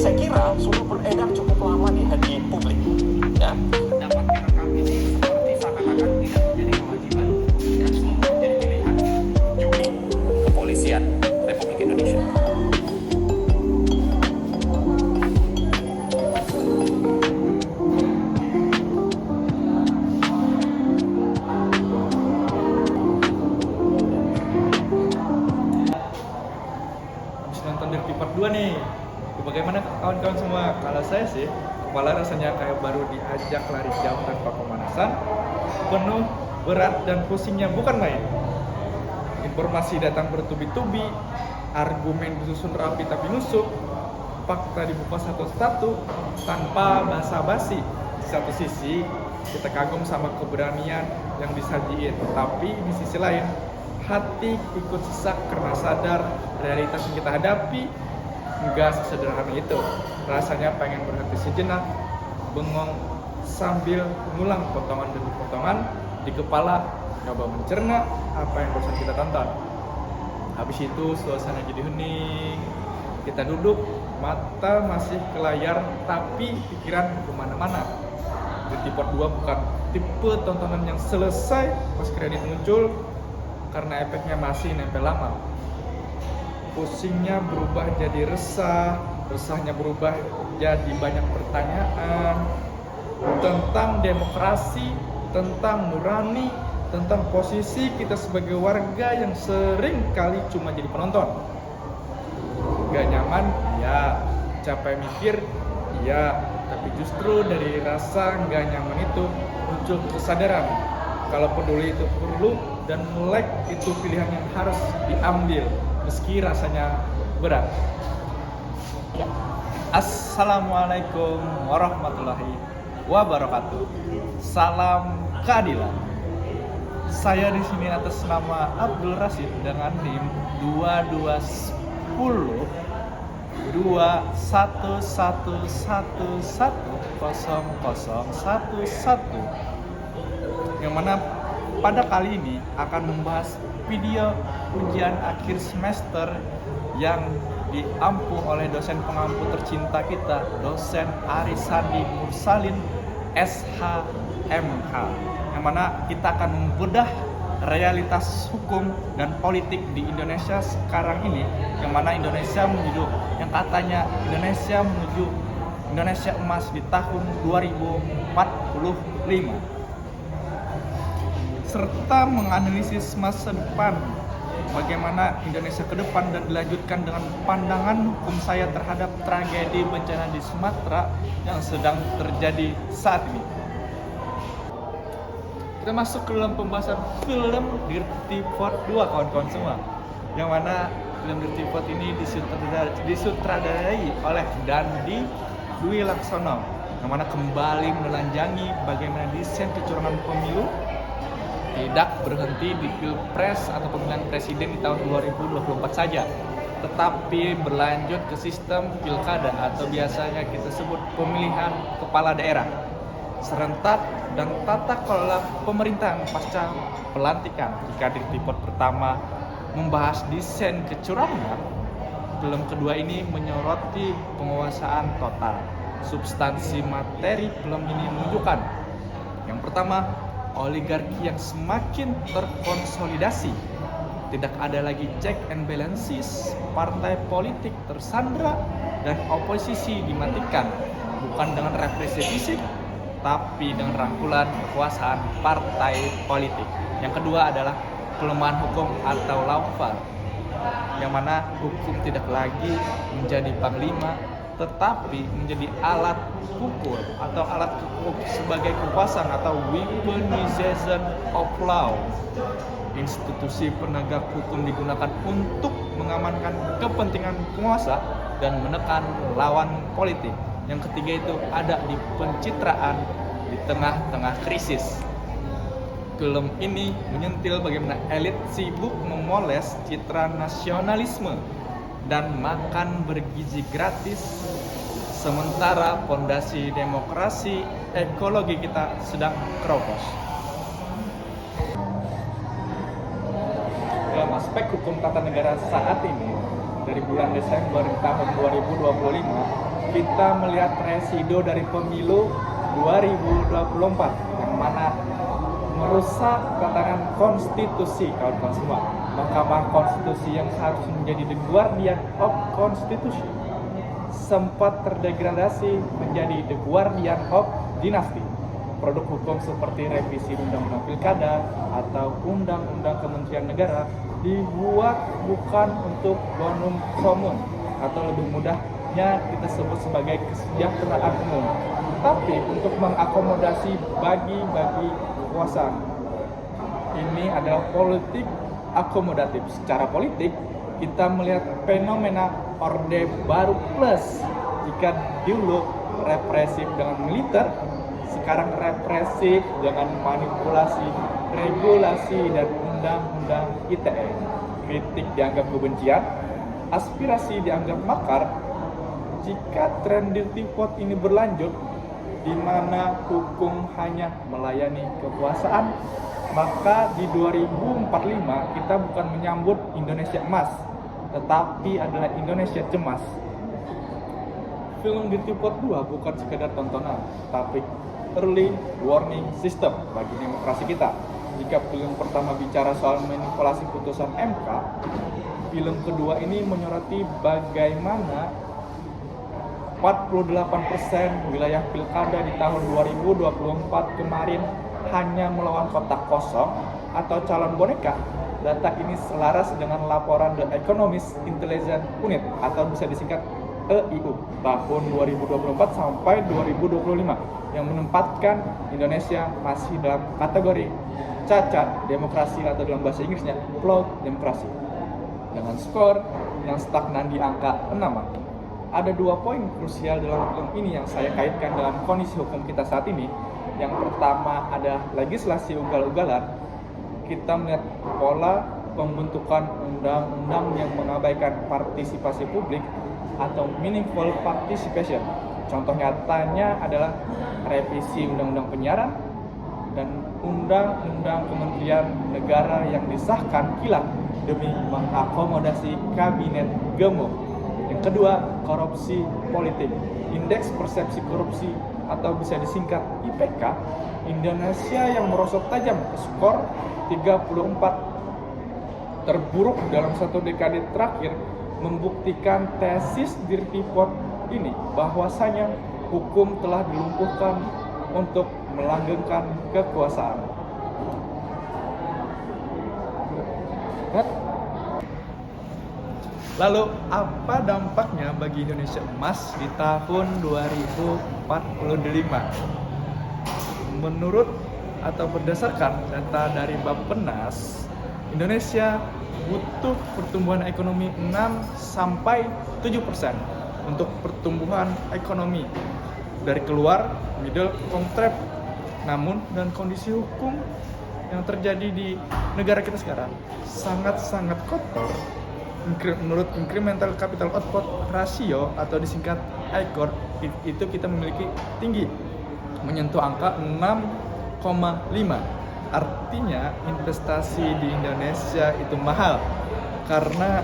saya kira sudah beredar cukup lama di publik. Ya, mendapatkan rekam ini seperti seakan-akan tidak menjadi kewajiban dan semua menjadi pilihan juri kepolisian Republik Indonesia. Nonton Dirty Part 2 nih. Bagaimana kawan-kawan semua? Kalau saya sih, kepala rasanya kayak baru diajak lari jauh tanpa pemanasan, penuh, berat, dan pusingnya bukan main. Informasi datang bertubi-tubi, argumen disusun rapi tapi nusuk, fakta dibuka satu-satu tanpa basa-basi. Di satu sisi, kita kagum sama keberanian yang disajiin, tapi di sisi lain, hati ikut sesak karena sadar realitas yang kita hadapi nggak sesederhana itu. Rasanya pengen berhenti sejenak, bengong sambil mengulang potongan demi potongan di kepala, coba mencerna apa yang barusan kita tonton. Habis itu suasana jadi hening, kita duduk, mata masih ke layar tapi pikiran kemana-mana. Dirty Part 2 bukan tipe tontonan yang selesai pas kredit muncul, karena efeknya masih nempel lama. Pusingnya berubah jadi resah, resahnya berubah jadi banyak pertanyaan tentang demokrasi, tentang nurani, tentang posisi kita sebagai warga yang sering kali cuma jadi penonton. Gak nyaman, ya. Capek mikir, ya. Tapi justru dari rasa gak nyaman itu muncul kesadaran kalau peduli itu perlu dan melek itu pilihan yang harus diambil meski rasanya berat. Assalamualaikum warahmatullahi wabarakatuh. Salam keadilan. Saya di sini atas nama Abdul Rasid dengan NIM 2210 2111100111, yang mana pada kali ini akan membahas video ujian akhir semester yang diampu oleh dosen pengampu tercinta kita, dosen Arisandi Mursalin SHMH, yang mana kita akan membedah realitas hukum dan politik di Indonesia sekarang ini, yang mana Indonesia menuju, yang katanya Indonesia menuju Indonesia emas di tahun 2045, serta menganalisis masa depan bagaimana Indonesia ke depan dan dilanjutkan dengan pandangan hukum saya terhadap tragedi bencana di Sumatera yang sedang terjadi saat ini. Kita masuk ke dalam pembahasan film Dirty Part 2, kawan-kawan semua, yang mana film Dirty Part ini disutradarai oleh Dandi Dwi Laksono, yang mana kembali menelanjangi bagaimana desain kecurangan pemilu tidak berhenti di Pilpres atau pemilihan presiden di tahun 2024 saja, tetapi berlanjut ke sistem pilkada atau biasanya kita sebut pemilihan kepala daerah serentak dan tata kelola pemerintahan pasca pelantikan. Jika Dirty Part pertama membahas desain kecurangan, film kedua ini menyoroti penguasaan total. Substansi materi film ini menunjukkan, yang pertama, oligarki yang semakin terkonsolidasi. Tidak ada lagi check and balances, partai politik tersandra dan oposisi dimatikan, bukan dengan represi fisik, tapi dengan rangkulan kekuasaan partai politik. Yang kedua adalah pelemahan hukum atau lawfare, yang mana hukum tidak lagi menjadi panglima, tetapi menjadi alat pukul atau alat sebagai kekuasaan atau weaponization of law. Institusi penegak hukum digunakan untuk mengamankan kepentingan penguasa dan menekan lawan politik. Yang ketiga itu ada di pencitraan di tengah-tengah krisis. Film ini menyentil bagaimana elit sibuk memoles citra nasionalisme dan makan bergizi gratis, sementara fondasi demokrasi ekologi kita sedang keropos. Dalam aspek hukum tata negara saat ini, dari bulan Desember tahun 2025, kita melihat residu dari pemilu 2024 yang mana merusak tatanan konstitusi kawan-kawan semua. Mahkamah Konstitusi yang seharusnya menjadi the guardian of constitution sempat terdegradasi menjadi the guardian of dynasty. Produk hukum seperti revisi undang-undang pilkada atau undang-undang kementerian negara dibuat bukan untuk bonum common atau lebih mudahnya kita sebut sebagai kesejahteraan umum, tapi untuk mengakomodasi bagi-bagi kekuasaan. Ini adalah politik akomodatif. Secara politik kita melihat fenomena Orde Baru plus. Jika dulu represif dengan militer, sekarang represif dengan manipulasi, regulasi, dan undang-undang ITE. Kritik dianggap kebencian, aspirasi dianggap makar. Jika tren dirty vote ini berlanjut, di mana hukum hanya melayani kekuasaan, maka di 2045 kita bukan menyambut Indonesia emas, tetapi adalah Indonesia cemas. Film Dirty Vote 2 bukan sekedar tontonan, tapi early warning system bagi demokrasi kita. Jika film pertama bicara soal manipulasi putusan MK, film kedua ini menyoroti bagaimana 48% wilayah pilkada di tahun 2024 kemarin hanya melawan kotak kosong atau calon boneka. Data ini selaras dengan laporan The Economist Intelligence Unit atau bisa disingkat EIU tahun 2024 sampai 2025 yang menempatkan Indonesia masih dalam kategori cacat demokrasi atau dalam bahasa Inggrisnya flawed demokrasi dengan skor yang stagnan di angka 6. Ada 2 poin krusial dalam film ini yang saya kaitkan dalam kondisi hukum kita saat ini. Yang pertama ada legislasi ugal-ugalan. Kita melihat pola pembentukan undang-undang yang mengabaikan partisipasi publik atau meaningful participation. Contoh nyatanya adalah revisi undang-undang penyiaran dan undang-undang kementerian negara yang disahkan kilat demi mengakomodasi kabinet gemuk. Yang kedua, korupsi politik. Indeks persepsi korupsi atau bisa disingkat IPK Indonesia yang merosot tajam ke skor 34 terburuk dalam 1 dekade terakhir membuktikan tesis Dirty Vote ini bahwasanya hukum telah dilumpuhkan untuk melanggengkan kekuasaan. Lalu apa dampaknya bagi Indonesia emas di tahun 2045? Menurut atau berdasarkan data dari Bappenas, Indonesia butuh pertumbuhan ekonomi 6-7% untuk pertumbuhan ekonomi dari keluar middle contract. Namun dengan kondisi hukum yang terjadi di negara kita sekarang sangat-sangat kotor. Menurut incremental capital output ratio atau disingkat ICOR itu kita memiliki tinggi menyentuh angka 6,5. Artinya investasi di Indonesia itu mahal karena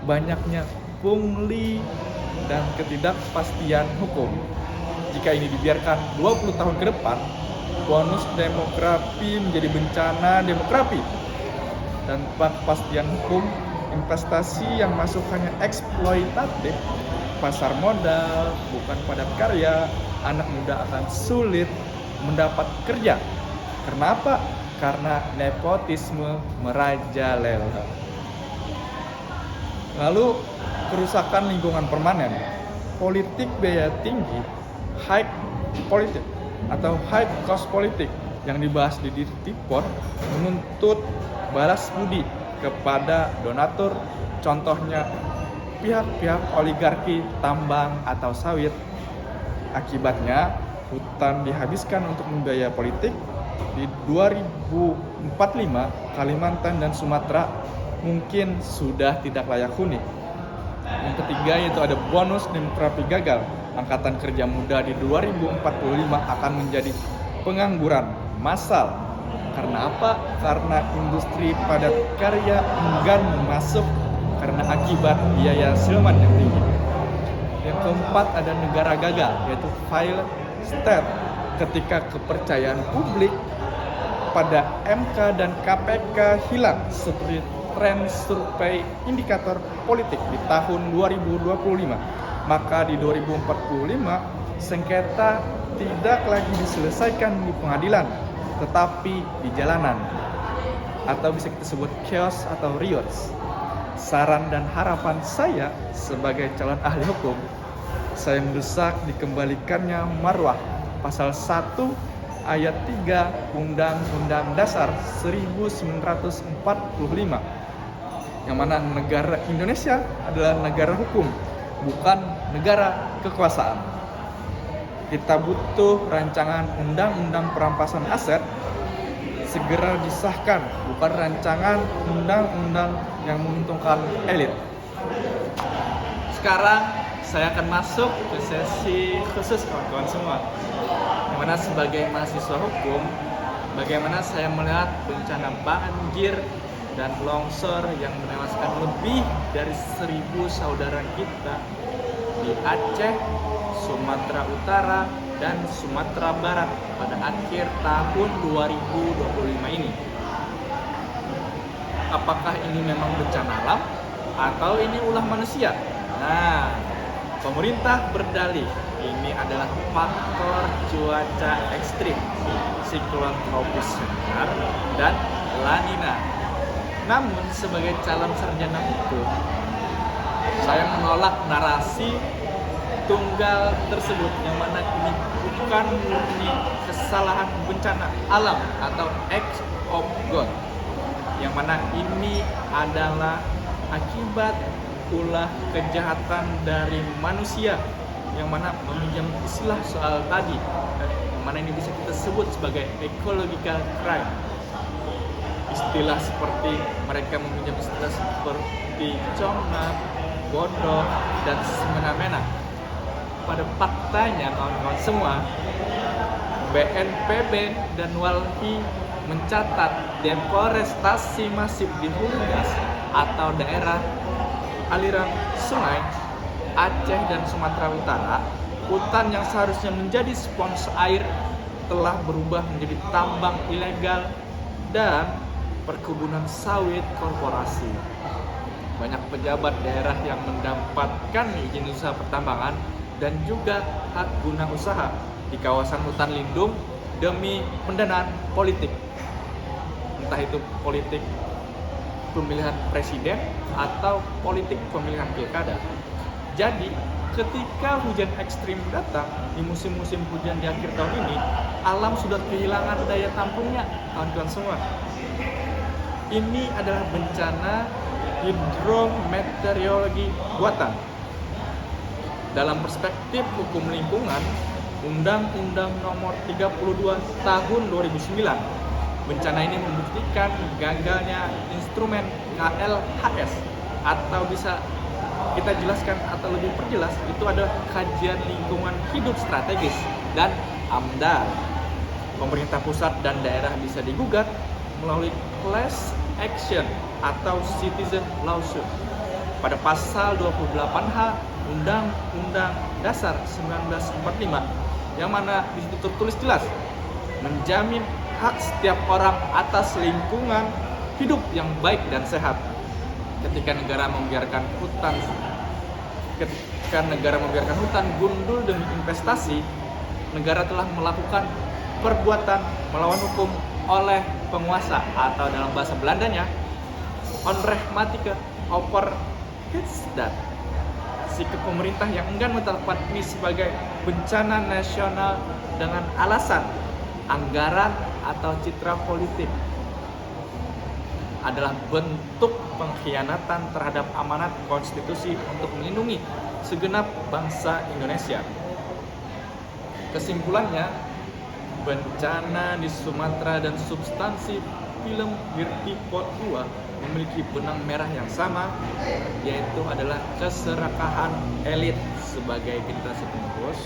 banyaknya pungli dan ketidakpastian hukum. Jika ini dibiarkan 20 tahun ke depan, bonus demografi menjadi bencana demografi. Tanpa kepastian hukum, investasi yang masuk hanya eksploitatif, pasar modal bukan padat karya, anak muda akan sulit mendapat kerja. Kenapa? Karena nepotisme merajalela. Lalu kerusakan lingkungan permanen, politik biaya tinggi, high politik atau high cost politik yang dibahas di Dirty Vote menuntut balas budi kepada donatur, contohnya pihak-pihak oligarki tambang atau sawit. Akibatnya hutan dihabiskan untuk membiayai politik. Di 2045 Kalimantan dan Sumatera mungkin sudah tidak layak huni. Yang ketiga yaitu ada bonus demografi gagal. Angkatan kerja muda di 2045 akan menjadi pengangguran massal. Karena apa? Karena industri padat karya enggan masuk karena akibat biaya siluman yang tinggi. Yang keempat ada negara gagal, yaitu failed state, ketika kepercayaan publik pada MK dan KPK hilang seperti tren survei indikator politik di tahun 2025. Maka di 2045 sengketa tidak lagi diselesaikan di pengadilan, tetapi di jalanan, atau bisa kita sebut chaos atau riots. Saran dan harapan saya sebagai calon ahli hukum, saya mendesak dikembalikannya marwah pasal 1 ayat 3 Undang-Undang Dasar 1945, yang mana negara Indonesia adalah negara hukum, bukan negara kekuasaan. Kita butuh rancangan undang-undang perampasan aset segera disahkan, bukan rancangan undang-undang yang menguntungkan elit. Sekarang saya akan masuk ke sesi khusus kawan-kawan semua, dimana sebagai mahasiswa hukum, bagaimana saya melihat bencana banjir dan longsor yang menewaskan lebih dari 1.000 saudara kita di Aceh, Sumatera Utara, dan Sumatera Barat pada akhir tahun 2025 ini. Apakah ini memang bencana alam atau ini ulah manusia? Nah, pemerintah berdalih ini adalah faktor cuaca ekstrim, siklon tropis Semeru dan La Nina. Namun sebagai calon sarjana hukum, saya menolak narasi tunggal tersebut, yang mana ini bukan murni kesalahan bencana alam atau acts of God, yang mana ini adalah akibat ulah kejahatan dari manusia, yang mana meminjam istilah soal tadi, yang mana ini bisa kita sebut sebagai ecological crime. Istilah seperti mereka meminjam istilah seperti congnak, bodoh, dan semena-mena. Pada faktanya kawan-kawan semua, BNPB dan Walhi mencatat deforestasi masif di hulu gas atau daerah aliran sungai Aceh dan Sumatera Utara. Hutan yang seharusnya menjadi spons air telah berubah menjadi tambang ilegal dan perkebunan sawit korporasi. Banyak pejabat daerah yang mendapatkan izin usaha pertambangan dan juga hak guna usaha di kawasan hutan lindung demi pendanaan politik, entah itu politik pemilihan presiden atau politik pemilihan pilkada. Jadi ketika hujan ekstrim datang di musim-musim hujan di akhir tahun ini, alam sudah kehilangan daya tampungnya, kawan-kawan semua. Ini adalah bencana hidrometeorologi buatan. Dalam perspektif hukum lingkungan, Undang-Undang Nomor 32 Tahun 2009, bencana ini membuktikan gagalnya instrumen KLHS, atau bisa kita jelaskan atau lebih perjelas, itu adalah kajian lingkungan hidup strategis dan AMDAL. Pemerintah pusat dan daerah bisa digugat melalui class action atau citizen lawsuit pada pasal 28H Undang-Undang Dasar 1945, yang mana di situ tertulis jelas menjamin hak setiap orang atas lingkungan hidup yang baik dan sehat. Ketika negara membiarkan hutan gundul demi investasi, negara telah melakukan perbuatan melawan hukum oleh penguasa, atau dalam bahasa Belandanya onrechtmatige overheidsdaad. Sikap pemerintah yang enggan menetapkan ini sebagai bencana nasional dengan alasan anggaran atau citra politik adalah bentuk pengkhianatan terhadap amanat konstitusi untuk melindungi segenap bangsa Indonesia. Kesimpulannya, bencana di Sumatera dan substansi film Dirty Pot 2 memiliki benang merah yang sama, yaitu adalah keserakahan elit sebagai generasi penerus.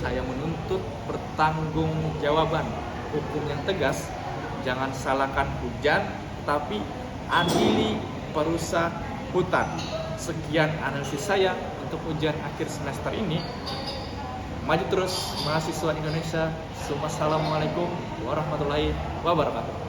Saya menuntut pertanggungjawaban hukum yang tegas. Jangan salahkan hujan, tapi adili perusak hutan. Sekian analisis saya untuk ujian akhir semester ini. Maju terus mahasiswa Indonesia. Wassalamualaikum warahmatullahi wabarakatuh.